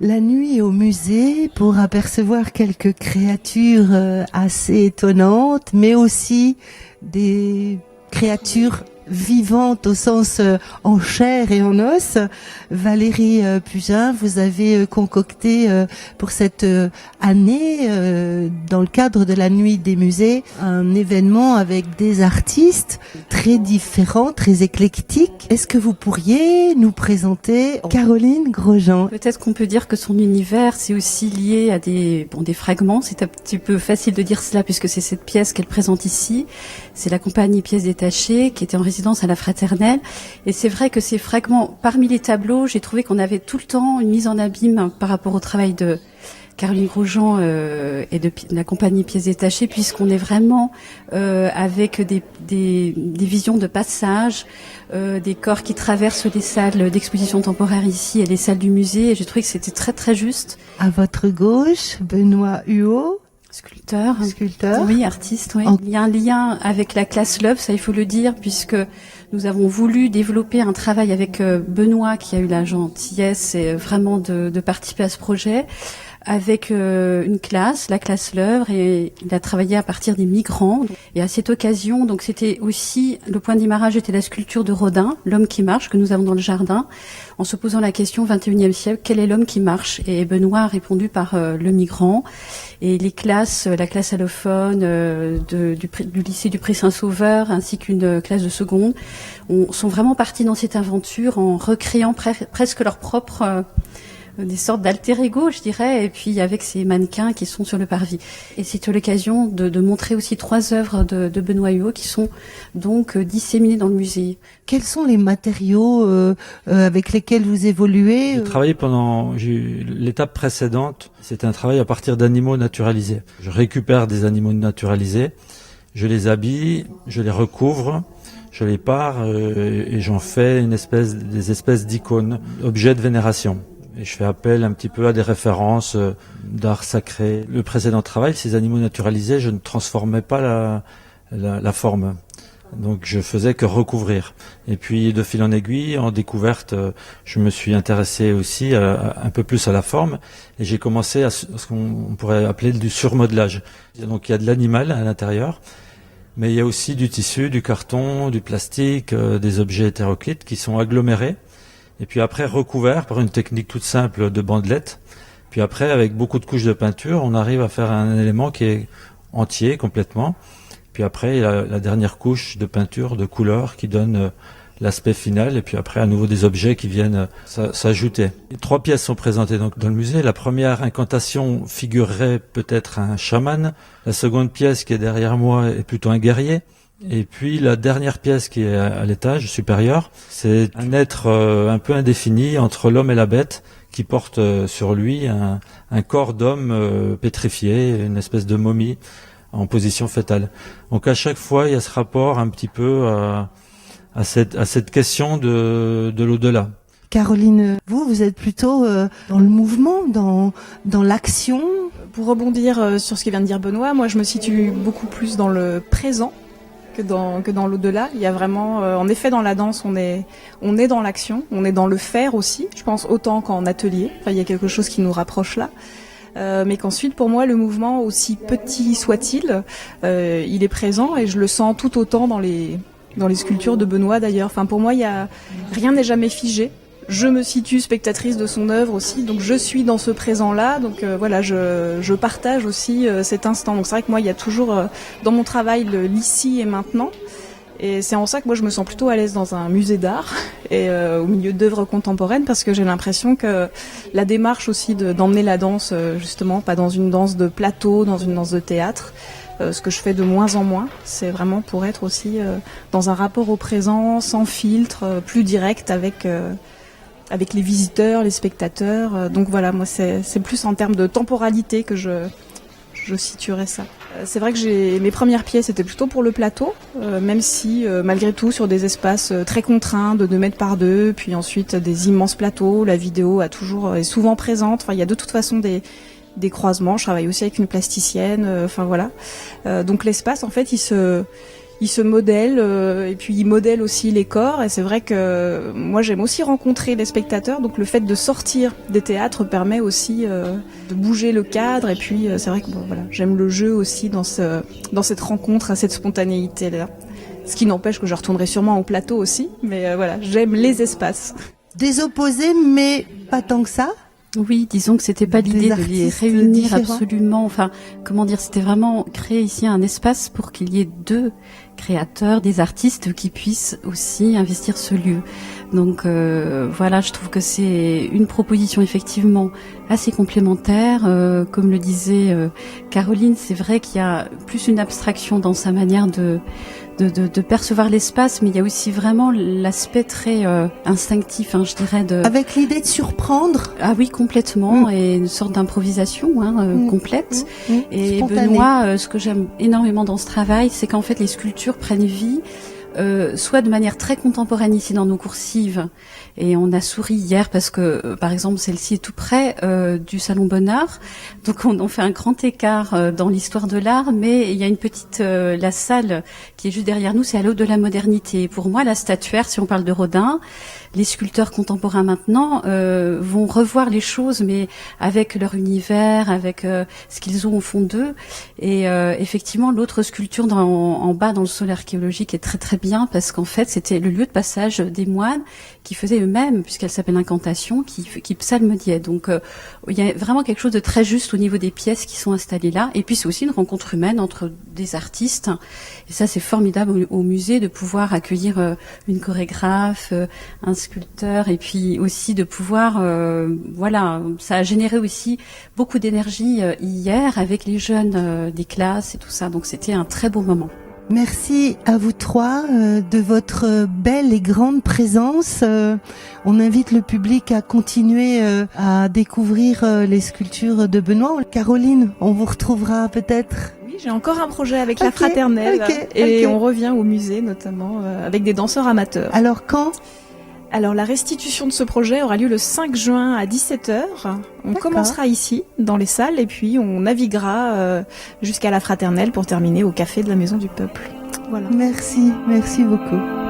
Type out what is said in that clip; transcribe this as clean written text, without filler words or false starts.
La nuit au musée pour apercevoir quelques créatures assez étonnantes, mais aussi des créatures vivantes au sens en chair et en os. Valérie Pugin, vous avez concocté pour cette année, dans le cadre de la nuit des musées, un événement avec des artistes très différents, très éclectiques. Est-ce que vous pourriez nous présenter Caroline Grosjean? Peut-être qu'on peut dire que son univers, c'est aussi lié à des fragments. C'est un petit peu facile de dire cela puisque c'est cette pièce qu'elle présente ici. C'est la compagnie Pièces Détachées qui était en résidence à la Fraternelle. Et c'est vrai que ces fragments, parmi les tableaux, j'ai trouvé qu'on avait tout le temps une mise en abîme par rapport au travail de Caroline Grosjean et de la compagnie Pièces Détachées, puisqu'on est vraiment avec des visions de passage, des corps qui traversent les salles d'exposition temporaire ici et les salles du musée. Et j'ai trouvé que c'était très très juste. À votre gauche, Benoît Huot. Sculpteur. Oui, artiste, oui. Il y a un lien avec la classe Love, ça il faut le dire, puisque nous avons voulu développer un travail avec Benoît, qui a eu la gentillesse et vraiment de participer à ce projet, avec une classe, la classe L'œuvre, et il a travaillé à partir des migrants. Et à cette occasion, donc c'était aussi, le point de démarrage était la sculpture de Rodin, l'homme qui marche, que nous avons dans le jardin, en se posant la question, 21e siècle, quel est l'homme qui marche? Et Benoît a répondu par le migrant. Et les classes, la classe allophone du lycée du Pré Saint-Sauveur, ainsi qu'une classe de seconde, sont vraiment partis dans cette aventure en recréant presque leur propre des sortes d'alter ego, je dirais, et puis avec ces mannequins qui sont sur le parvis. Et c'est l'occasion de montrer aussi 3 œuvres de Benoît Huot qui sont donc disséminées dans le musée. Quels sont les matériaux avec lesquels vous évoluez? J'ai travaillé pendant l'étape précédente, c'était un travail à partir d'animaux naturalisés. Je récupère des animaux naturalisés, je les habille, je les recouvre, je les pare et j'en fais des espèces d'icônes, objets de vénération. Et je fais appel un petit peu à des références d'art sacré. Le précédent travail, ces animaux naturalisés, je ne transformais pas la forme. Donc je faisais que recouvrir. Et puis de fil en aiguille, en découverte, je me suis intéressé aussi un peu plus à la forme. Et j'ai commencé à ce qu'on pourrait appeler du surmodelage. Donc il y a de l'animal à l'intérieur, mais il y a aussi du tissu, du carton, du plastique, des objets hétéroclites qui sont agglomérés. Et puis après recouverts par une technique toute simple de bandelette. Puis après, avec beaucoup de couches de peinture, on arrive à faire un élément qui est entier complètement. Puis après, il y a la dernière couche de peinture, de couleur qui donne l'aspect final. Et puis après, à nouveau des objets qui viennent s'ajouter. 3 pièces sont présentées donc dans le musée. La première incantation figurerait peut-être un chaman. La seconde pièce qui est derrière moi est plutôt un guerrier. Et puis la dernière pièce qui est à l'étage supérieur, c'est un être un peu indéfini entre l'homme et la bête qui porte sur lui un corps d'homme pétrifié, une espèce de momie en position fétale. Donc à chaque fois, il y a ce rapport un petit peu à cette question de l'au-delà. Caroline, vous êtes plutôt dans le mouvement, dans l'action. Pour rebondir sur ce que vient de dire Benoît, moi je me situe beaucoup plus dans le présent que dans l'au-delà. Il y a vraiment, en effet, dans la danse, on est dans l'action, on est dans le faire aussi. Je pense autant qu'en atelier. Enfin, il y a quelque chose qui nous rapproche là. Mais qu'ensuite, pour moi, le mouvement, aussi petit soit-il, il est présent et je le sens tout autant dans les sculptures de Benoît d'ailleurs. Enfin, pour moi, rien n'est jamais figé. Je me situe spectatrice de son œuvre aussi, donc je suis dans ce présent-là, donc voilà, je partage aussi cet instant. Donc c'est vrai que moi, il y a toujours dans mon travail l'ici et maintenant, et c'est en ça que moi je me sens plutôt à l'aise dans un musée d'art et au milieu d'œuvres contemporaines, parce que j'ai l'impression que la démarche aussi d'emmener la danse justement, pas dans une danse de plateau, dans une danse de théâtre, ce que je fais de moins en moins, c'est vraiment pour être aussi dans un rapport au présent, sans filtre, plus direct avec les visiteurs, les spectateurs. Donc voilà, moi c'est plus en termes de temporalité que je situerais ça. C'est vrai que mes premières pièces étaient plutôt pour le plateau, même si malgré tout sur des espaces très contraints de 2 mètres par 2, puis ensuite des immenses plateaux, la vidéo est souvent présente. Enfin, il y a de toute façon des croisements. Je travaille aussi avec une plasticienne. Enfin voilà. Donc l'espace en fait il ils se modèlent et puis ils modèlent aussi les corps. Et c'est vrai que moi j'aime aussi rencontrer les spectateurs. Donc le fait de sortir des théâtres permet aussi de bouger le cadre. Et puis c'est vrai que voilà, j'aime le jeu aussi dans cette rencontre, à cette spontanéité là. Ce qui n'empêche que je retournerai sûrement au plateau aussi. Mais voilà, j'aime les espaces. Des opposés, mais pas tant que ça. Oui, disons que c'était pas l'idée de les réunir différents. Absolument. Enfin, comment dire, c'était vraiment créer ici un espace pour qu'il y ait deux créateurs, des artistes qui puissent aussi investir ce lieu. Donc voilà, je trouve que c'est une proposition effectivement assez complémentaire. Comme le disait Caroline, c'est vrai qu'il y a plus une abstraction dans sa manière de percevoir l'espace, mais il y a aussi vraiment l'aspect très instinctif, je dirais. Avec l'idée de surprendre. Ah oui, complètement, et une sorte d'improvisation complète. Et spontané. Benoît, ce que j'aime énormément dans ce travail, c'est qu'en fait les sculptures prennent vie, soit de manière très contemporaine ici dans nos coursives. Et on a souri hier parce que, par exemple, celle-ci est tout près du Salon Bonnard. Donc on fait un grand écart dans l'histoire de l'art, mais il y a une petite... la salle qui est juste derrière nous, c'est à l'aube de la modernité. Pour moi, la statuaire, si on parle de Rodin, les sculpteurs contemporains maintenant vont revoir les choses, mais avec leur univers, avec ce qu'ils ont au fond d'eux. Et effectivement, l'autre sculpture en bas dans le sol archéologique est très très bien, parce qu'en fait, c'était le lieu de passage des moines qui faisaient eux-mêmes, puisqu'elle s'appelle Incantation, qui psalmodiaient. Donc il y a vraiment quelque chose de très juste au niveau des pièces qui sont installées là. Et puis c'est aussi une rencontre humaine entre des artistes. Et ça, c'est formidable au musée de pouvoir accueillir une chorégraphe, un sculpteur, et puis aussi de pouvoir, voilà, ça a généré aussi beaucoup d'énergie hier avec les jeunes des classes et tout ça. Donc c'était un très beau moment. Merci à vous trois de votre belle et grande présence. On invite le public à continuer à découvrir les sculptures de Benoît. Caroline, on vous retrouvera peut-être. Oui, j'ai encore un projet avec la Fraternelle et on revient au musée notamment avec des danseurs amateurs. Alors quand ? Alors la restitution de ce projet aura lieu le 5 juin à 17h. On commencera ici, dans les salles, et puis on naviguera jusqu'à la Fraternelle pour terminer au Café de la Maison du Peuple. Voilà. Merci beaucoup.